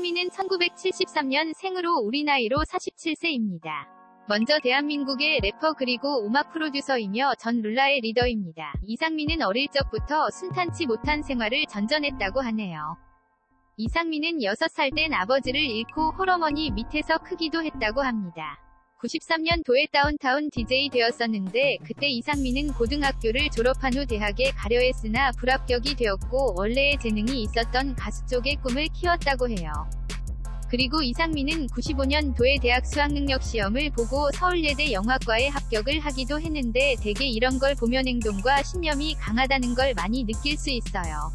이상민은 1973년 생으로 우리 나이로 47세입니다. 먼저 대한민국의 래퍼 그리고 음악 프로듀서이며 전 룰라의 리더입니다. 이상민은 어릴 적부터 순탄치 못한 생활을 전전했다고 하네요. 이상민은 6살 땐 아버지를 잃고 홀어머니 밑에서 크기도 했다고 합니다. 93년도에 다운타운 DJ 되었었는데 그때 이상민은 고등학교를 졸업한 후 대학에 가려 했으나 불합격이 되었고 원래의 재능이 있었던 가수 쪽의 꿈을 키웠다고 해요. 그리고 이상민은 95년도에 대학 수학능력시험을 보고 서울예대 영화과에 합격을 하기도 했는데 대개 이런 걸 보면 행동과 신념이 강하다는 걸 많이 느낄 수 있어요.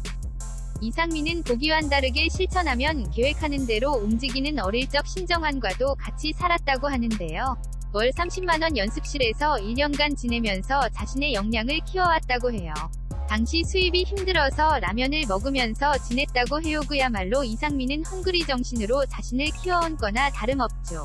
이상민은 보기와는 다르게 실천하면 계획하는 대로 움직이는 어릴 적 신정환과도 같이 살았다고 하는데요. 월 30만원 연습실에서 1년간 지내면서 자신의 역량을 키워왔다고 해요. 당시 수입이 힘들어서 라면을 먹으면서 지냈다고 해요. 그야말로 이상민은 헝그리 정신으로 자신을 키워온 거나 다름없죠.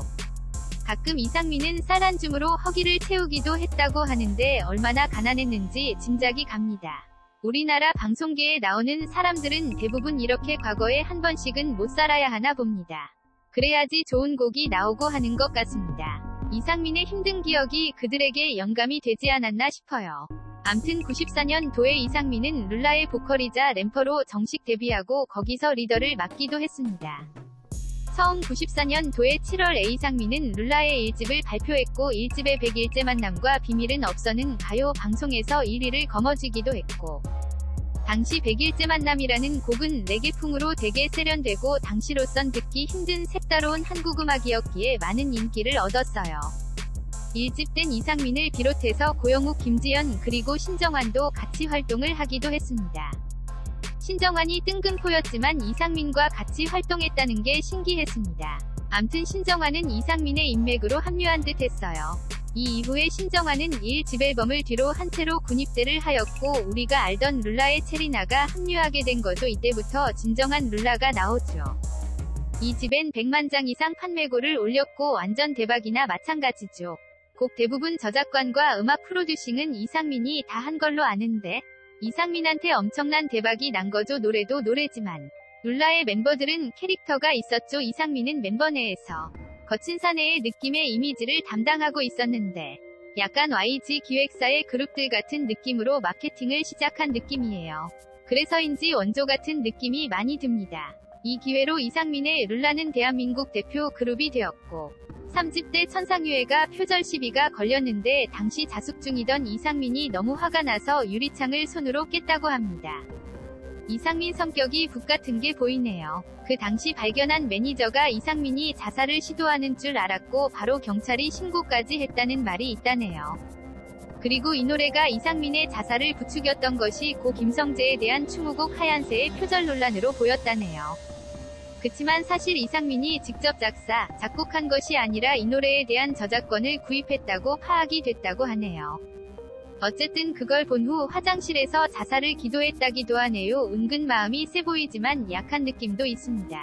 가끔 이상민은 쌀 한 줌으로 허기를 채우기도 했다고 하는데 얼마나 가난했는지 짐작이 갑니다. 우리나라 방송계에 나오는 사람들은 대부분 이렇게 과거에 한 번씩은 못 살아야 하나 봅니다. 그래야지 좋은 곡이 나오고 하는 것 같습니다. 이상민의 힘든 기억이 그들에게 영감이 되지 않았나 싶어요. 암튼 94년도에 이상민은 룰라의 보컬이자 래퍼로 정식 데뷔하고 거기서 리더를 맡기도 했습니다. 처음 94년도에 7월에 이상민은 룰라의 1집을 발표했고 1집의 100일째 만남과 비밀은 없어는 가요 방송에서 1위를 거머쥐기도 했고 당시 100일째 만남이라는 곡은 레게풍으로 되게 세련되고 당시로선 듣기 힘든 색다로운 한국음악이었기에 많은 인기를 얻었어요. 1집 땐 이상민을 비롯해서 고영욱, 김지연 그리고 신정환도 같이 활동을 하기도 했습니다. 신정환이 뜬금포였지만 이상민과 같이 활동했다는 게 신기했습니다. 암튼 신정환은 이상민의 인맥으로 합류한 듯 했어요. 이 이후에 신정환은 1집 앨범을 뒤로 한 채로 군입대를 하였고 우리가 알던 룰라의 체리나가 합류하게 된 거죠. 이때부터 진정한 룰라가 나오죠. 이 집엔 100만 장 이상 판매고를 올렸고 완전 대박이나 마찬가지죠. 곡 대부분 저작권과 음악 프로듀싱은 이상민이 다 한 걸로 아는데 이상민한테 엄청난 대박이 난 거죠. 노래도 노래지만 룰라의 멤버들은 캐릭터가 있었죠. 이상민은 멤버 내에서 거친 사내의 느낌의 이미지를 담당하고 있었는데 약간 YG 기획사의 그룹들 같은 느낌으로 마케팅을 시작한 느낌이에요. 그래서인지 원조 같은 느낌이 많이 듭니다. 이 기회로 이상민의 룰라는 대한민국 대표 그룹이 되었고 3집 때 천상유해가 표절 시비가 걸렸는데 당시 자숙 중이던 이상민이 너무 화가 나서 유리창을 손으로 깼다고 합니다. 이상민 성격이 북 같은 게 보이네요. 그 당시 발견한 매니저가 이상민이 자살을 시도하는 줄 알았고 바로 경찰이 신고까지 했다는 말이 있다네요. 그리고 이 노래가 이상민의 자살을 부추겼던 것이 고 김성재에 대한 추모곡 하얀새의 표절 논란으로 보였다네요. 그치만 사실 이상민이 직접 작사, 작곡한 것이 아니라 이 노래에 대한 저작권을 구입했다고 파악이 됐다고 하네요. 어쨌든 그걸 본 후 화장실에서 자살을 기도했다기도 하네요. 은근 마음이 세 보이지만 약한 느낌도 있습니다.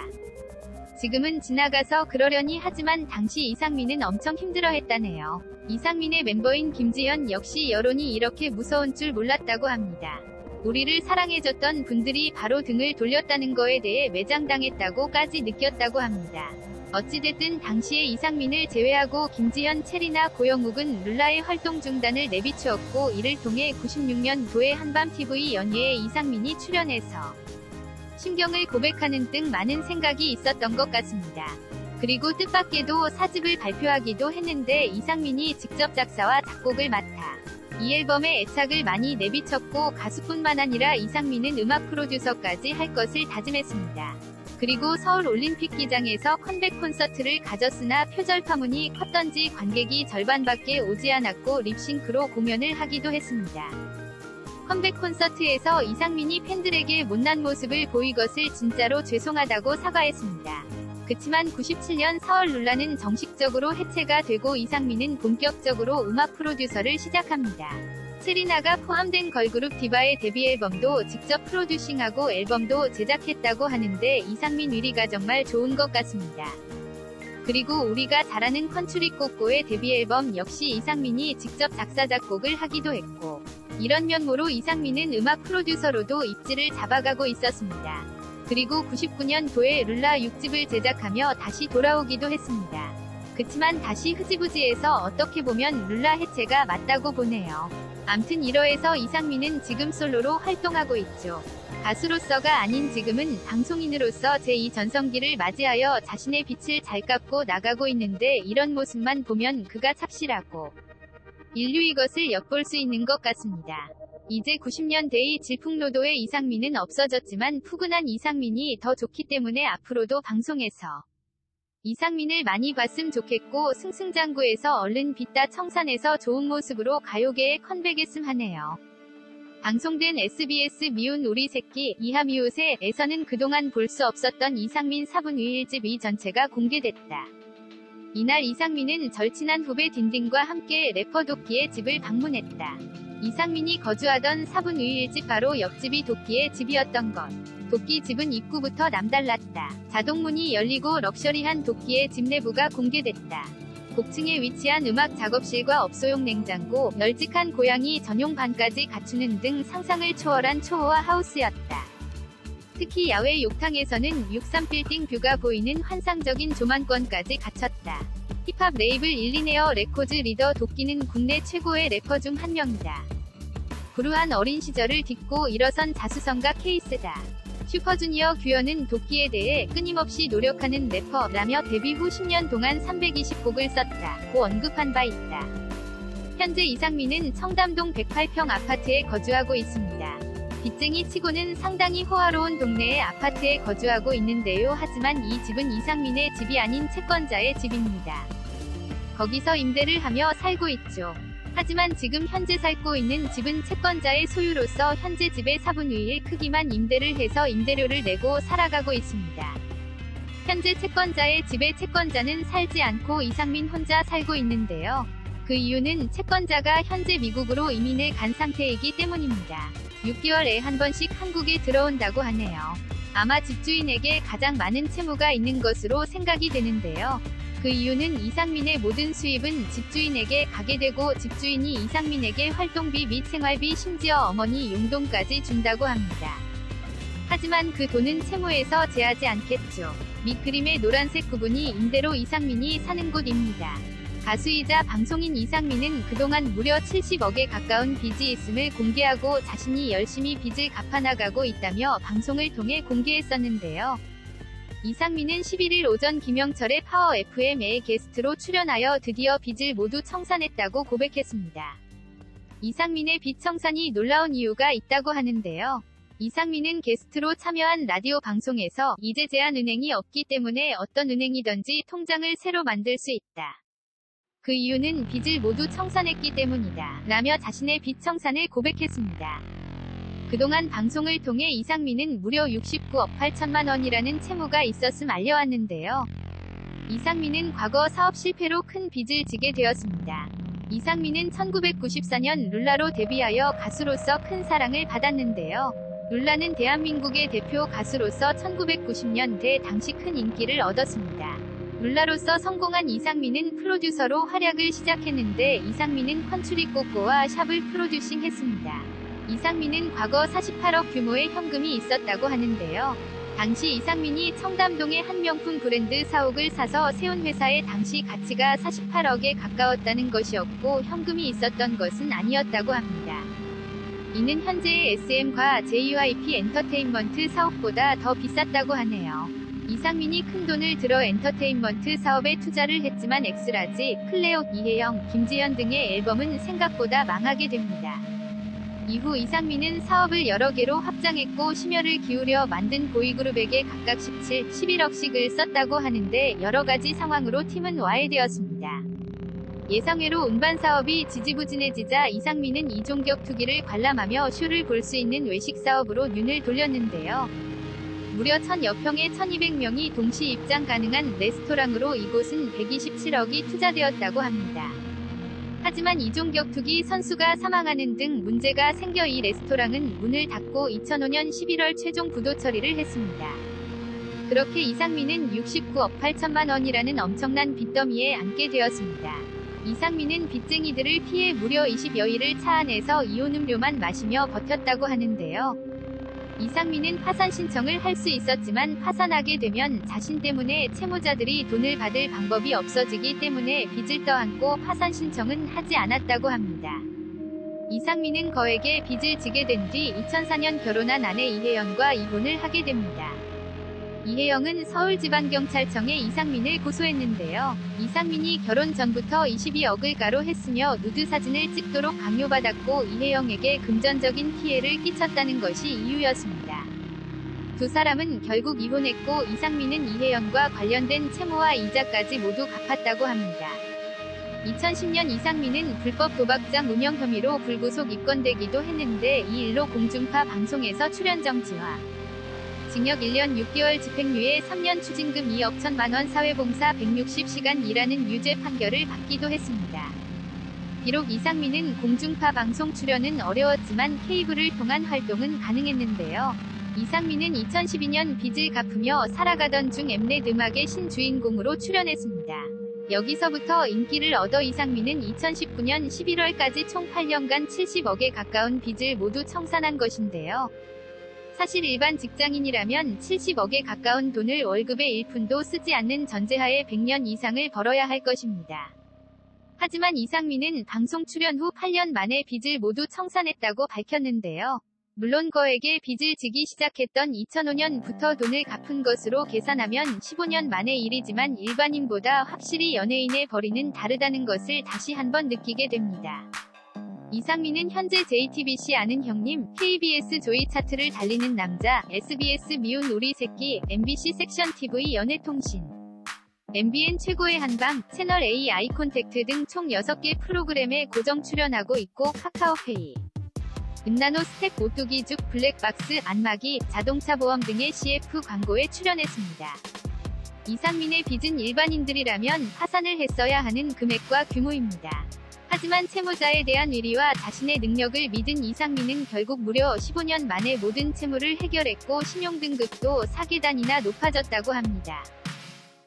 지금은 지나가서 그러려니 하지만 당시 이상민은 엄청 힘들어했다네요. 이상민의 멤버인 김지연 역시 여론이 이렇게 무서운 줄 몰랐다고 합니다. 우리를 사랑해줬던 분들이 바로 등을 돌렸다는 거에 대해 매장당했다고까지 느꼈다고 합니다. 어찌됐든 당시에 이상민을 제외하고 김지연, 체리나, 고영욱은 룰라의 활동 중단을 내비추었고 이를 통해 96년도에 한밤TV 연예에 이상민이 출연해서 심경을 고백하는 등 많은 생각이 있었던 것 같습니다. 그리고 뜻밖에도 4집을 발표하기도 했는데 이상민이 직접 작사와 작곡을 맡아 이 앨범에 애착을 많이 내비쳤고 가수뿐만 아니라 이상민은 음악 프로듀서까지 할 것을 다짐했습니다. 그리고 서울 올림픽 기장에서 컴백 콘서트를 가졌으나 표절 파문이 컸던지 관객이 절반밖에 오지 않았고 립싱크로 공연을 하기도 했습니다. 컴백 콘서트에서 이상민이 팬들에게 못난 모습을 보인 것을 진짜로 죄송하다고 사과했습니다. 그치만 97년 4월 룰라는 정식적으로 해체가 되고 이상민은 본격적으로 음악 프로듀서를 시작합니다. 체리나가 포함된 걸그룹 디바의 데뷔 앨범도 직접 프로듀싱하고 앨범도 제작했다고 하는데 이상민 위리가 정말 좋은 것 같습니다. 그리고 우리가 잘 아는 컨츄리 꼬꼬의 데뷔 앨범 역시 이상민이 직접 작사 작곡을 하기도 했고 이런 면모로 이상민은 음악 프로듀서로도 입지를 잡아가고 있었습니다. 그리고 99년도에 룰라 6집을 제작하며 다시 돌아오기도 했습니다. 그치만 다시 흐지부지해서 어떻게 보면 룰라 해체가 맞다고 보네요. 암튼 1화에서 이상민은 지금 솔로로 활동하고 있죠. 가수로서가 아닌 지금은 방송인으로서 제2전성기를 맞이하여 자신의 빛을 잘 깎고 나가고 있는데 이런 모습만 보면 그가 착실하고 인류 이것을 엿볼 수 있는 것 같습니다. 이제 90년대의 질풍노도의 이상민은 없어졌지만 푸근한 이상민이 더 좋기 때문에 앞으로도 방송에서 이상민을 많이 봤음 좋겠고 승승장구에서 얼른 빗다 청산해서 좋은 모습으로 가요계에 컴백했음 하네요. 방송된 SBS 미운 우리 새끼 이하미옷에서는 그동안 볼 수 없었던 이상민 4분 1집 전체가 공개됐다. 이날 이상민은 절친한 후배 딘딘과 함께 래퍼 도끼의 집을 방문했다. 이상민이 거주하던 4분 1집 바로 옆집이 도끼의 집이었던 것. 도끼 집은 입구부터 남달랐다. 자동문이 열리고 럭셔리한 도끼의 집 내부가 공개됐다. 곡층에 위치한 음악 작업실과 업소용 냉장고, 널찍한 고양이 전용 반까지 갖추는 등 상상을 초월한 초호화 하우스였다. 특히 야외 욕탕에서는 63빌딩 뷰가 보이는 환상적인 조망권까지 갖췄다. 힙합 레이블 일리네어 레코즈 리더 도끼는 국내 최고의 래퍼 중 한 명이다. 불우한 어린 시절을 딛고 일어선 자수성가 케이스다. 슈퍼주니어 규현은 도끼에 대해 끊임없이 노력하는 래퍼라며 데뷔 후 10년 동안 320곡을 썼다고 언급한 바 있다. 현재 이상민은 청담동 108평 아파트에 거주하고 있습니다. 빚쟁이 치고는 상당히 호화로운 동네의 아파트에 거주하고 있는데요. 하지만 이 집은 이상민의 집이 아닌 채권자의 집입니다. 거기서 임대를 하며 살고 있죠. 하지만 지금 현재 살고 있는 집은 채권자의 소유로서 현재 집의 4분의 1 크기만 임대를 해서 임대료를 내고 살아가고 있습니다. 현재 채권자의 집에 채권자는 살지 않고 이상민 혼자 살고 있는데요. 그 이유는 채권자가 현재 미국으로 이민해 간 상태이기 때문입니다. 6개월에 한 번씩 한국에 들어온다고 하네요. 아마 집주인에게 가장 많은 채무가 있는 것으로 생각이 되는데요. 그 이유는 이상민의 모든 수입은 집주인에게 가게 되고 집주인이 이상민에게 활동비 및 생활비 심지어 어머니 용돈까지 준다고 합니다. 하지만 그 돈은 채무에서 제하지 않겠죠. 밑그림의 노란색 부분이 임대로 이상민이 사는 곳입니다. 가수이자 방송인 이상민은 그동안 무려 70억에 가까운 빚이 있음을 공개하고 자신이 열심히 빚을 갚아나가고 있다며 방송을 통해 공개했었는데요. 이상민은 11일 오전 김영철의 파워 FM에 게스트로 출연하여 드디어 빚을 모두 청산했다고 고백했습니다. 이상민의 빚 청산이 놀라운 이유가 있다고 하는데요. 이상민은 게스트로 참여한 라디오 방송에서 이제 제한은행이 없기 때문에 어떤 은행이든지 통장을 새로 만들 수 있다. 그 이유는 빚을 모두 청산했기 때문이다. 라며 자신의 빚 청산을 고백했습니다. 그동안 방송을 통해 이상민은 무려 69억 8천만 원이라는 채무가 있었음 알려왔는데요. 이상민은 과거 사업 실패로 큰 빚을 지게 되었습니다. 이상민은 1994년 룰라로 데뷔하여 가수로서 큰 사랑을 받았는데요. 룰라는 대한민국의 대표 가수로서 1990년대 당시 큰 인기를 얻었습니다. 룰라로서 성공한 이상민은 프로듀서로 활약을 시작했는데 이상민은 컨츄리 꼬꼬와 샵을 프로듀싱했습니다. 이상민은 과거 48억 규모의 현금이 있었다고 하는데요. 당시 이상민이 청담동의 한 명품 브랜드 사옥을 사서 세운 회사의 당시 가치가 48억에 가까웠다는 것이었고 현금이 있었던 것은 아니었다고 합니다. 이는 현재의 SM과 JYP 엔터테인먼트 사옥보다 더 비쌌다고 하네요. 이상민이 큰 돈을 들어 엔터테인먼트 사업에 투자를 했지만 엑스라지, 클레오, 이혜영, 김재현 등의 앨범은 생각보다 망하게 됩니다. 이후 이상민은 사업을 여러 개로 확장했고 심혈을 기울여 만든 보이그룹에게 각각 17, 11억씩을 썼다고 하는데 여러가지 상황으로 팀은 와해되었습니다. 예상외로 운반 사업이 지지부진해지자 이상민은 이종격 투기를 관람하며 쇼를 볼 수 있는 외식 사업으로 눈을 돌렸는데요. 무려 1000여 평에 1200명이 동시 입장 가능한 레스토랑으로 이곳은 127억이 투자되었다고 합니다. 하지만 이종격 투기 선수가 사망하는 등 문제가 생겨 이 레스토랑은 문을 닫고 2005년 11월 최종 부도 처리를 했습니다. 그렇게 이상민은 69억 8천만 원이라는 엄청난 빚더미에 앉게 되었습니다. 이상민은 빚쟁이들을 피해 무려 20여일을 차 안에서 이온 음료만 마시며 버텼다고 하는데요. 이상민은 파산 신청을 할 수 있었지만 파산하게 되면 자신 때문에 채무자들이 돈을 받을 방법이 없어지기 때문에 빚을 떠안고 파산 신청은 하지 않았다고 합니다. 이상민은 거액의 빚을 지게 된 뒤 2004년 결혼한 아내 이혜영과 이혼을 하게 됩니다. 이혜영은 서울지방경찰청에 이상민을 고소했는데요. 이상민이 결혼 전부터 22억을 가로했으며 누드 사진을 찍도록 강요받았고 이혜영에게 금전적인 피해를 끼쳤다는 것이 이유였습니다. 두 사람은 결국 이혼했고 이상민은 이혜영과 관련된 채무와 이자까지 모두 갚았다고 합니다. 2010년 이상민은 불법 도박장 운영 혐의로 불구속 입건되기도 했는데 이 일로 공중파 방송에서 출연 정지와 징역 1년 6개월 집행유예 3년 추징금 2억 1천만원 사회봉사 160시간 일하는 유죄 판결을 받기도 했습니다. 비록 이상민은 공중파 방송 출연은 어려웠지만 케이블을 통한 활동은 가능했는데요. 이상민은 2012년 빚을 갚으며 살아가던 중 엠넷 음악의 신주인공으로 출연했습니다. 여기서부터 인기를 얻어 이상민은 2019년 11월까지 총 8년간 70억에 가까운 빚을 모두 청산한 것인데요. 사실 일반 직장인이라면 70억에 가까운 돈을 월급의 1푼도 쓰지 않는 전제하에 100년 이상을 벌어야 할 것입니다. 하지만 이상민은 방송 출연 후 8년 만에 빚을 모두 청산했다고 밝혔는데요. 물론 거액의 빚을 지기 시작했던 2005년부터 돈을 갚은 것으로 계산하면 15년 만의 일이지만 일반인보다 확실히 연예인의 벌이는 다르다는 것을 다시 한번 느끼게 됩니다. 이상민은 현재 JTBC 아는 형님, KBS 조이 차트를 달리는 남자, SBS 미운 우리 새끼, MBC 섹션 TV 연애통신, MBN 최고의 한방, 채널 A 아이콘택트 등 총 6개 프로그램에 고정 출연하고 있고 카카오페이, 은나노 스택 오뚜기죽 블랙박스 안마기, 자동차 보험 등의 CF 광고에 출연했습니다. 이상민의 빚은 일반인들이라면 파산을 했어야 하는 금액과 규모입니다. 하지만 채무자에 대한 의리와 자신의 능력을 믿은 이상민은 결국 무려 15년 만에 모든 채무를 해결했고 신용등급도 4계단이나 높아졌다고 합니다.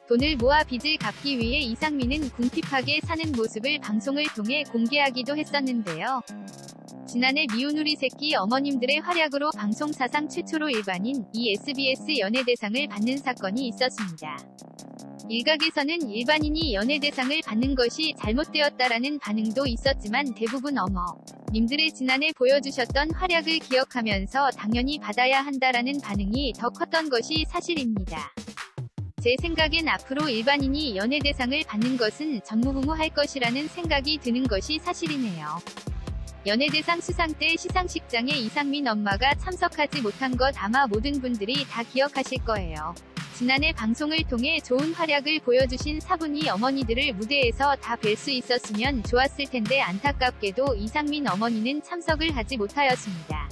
돈을 모아 빚을 갚기 위해 이상민은 궁핍하게 사는 모습을 방송을 통해 공개하기도 했었는데요. 지난해 미운 우리 새끼 어머님들의 활약으로 방송 사상 최초로 일반인 SBS 연예대상을 받는 사건이 있었습니다. 일각에서는 일반인이 연예대상을 받는 것이 잘못되었다라는 반응도 있었지만 대부분 어머님들의 지난해 보여주셨던 활약을 기억하면서 당연히 받아야 한다라는 반응이 더 컸던 것이 사실입니다. 제 생각엔 앞으로 일반인이 연예대상을 받는 것은 전무후무할 것이라는 생각이 드는 것이 사실이네요. 연예대상 수상 때 시상식장에 이상민 엄마가 참석하지 못한 것 아마 모든 분들이 다 기억하실 거예요. 지난해 방송을 통해 좋은 활약을 보여주신 사분이 어머니들을 무대에서 다 뵐 수 있었으면 좋았을 텐데 안타깝게도 이상민 어머니는 참석을 하지 못하였습니다.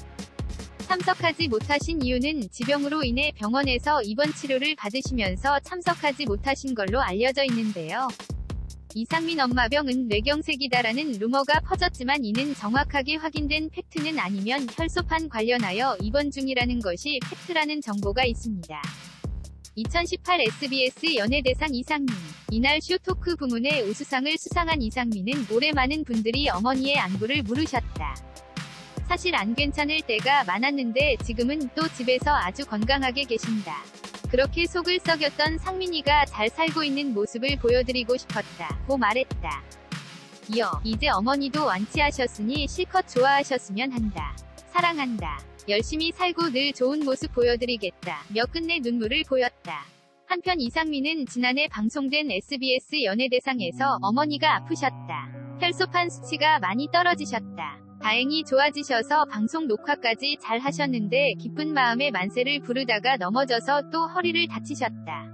참석하지 못하신 이유는 지병으로 인해 병원에서 입원 치료를 받으시면서 참석하지 못하신 걸로 알려져 있는데요. 이상민 엄마병은 뇌경색이다라는 루머가 퍼졌지만 이는 정확하게 확인된 팩트는 아니면 혈소판 관련하여 입원 중이라는 것이 팩트라는 정보가 있습니다. 2018 SBS 연예대상 이상민. 이날 쇼토크 부문의 우수상을 수상한 이상민은 올해 많은 분들이 어머니의 안부를 물으셨다. 사실 안 괜찮을 때가 많았는데 지금은 또 집에서 아주 건강하게 계신다. 그렇게 속을 썩였던 상민이가 잘 살고 있는 모습을 보여드리고 싶었다. 고 말했다. 이어 이제 어머니도 완치하셨으니 실컷 좋아하셨으면 한다. 사랑한다. 열심히 살고 늘 좋은 모습 보여드리겠다. 며 끝내 눈물을 보였다. 한편 이상민은 지난해 방송된 SBS 연예대상에서 어머니가 아프셨다. 혈소판 수치가 많이 떨어지셨다. 다행히 좋아지셔서 방송 녹화까지 잘 하셨는데 기쁜 마음에 만세를 부르다가 넘어져서 또 허리를 다치셨다.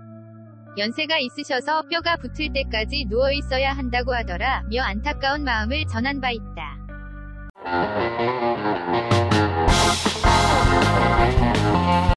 연세가 있으셔서 뼈가 붙을 때까지 누워있어야 한다고 하더라. 며 안타까운 마음을 전한 바 있다.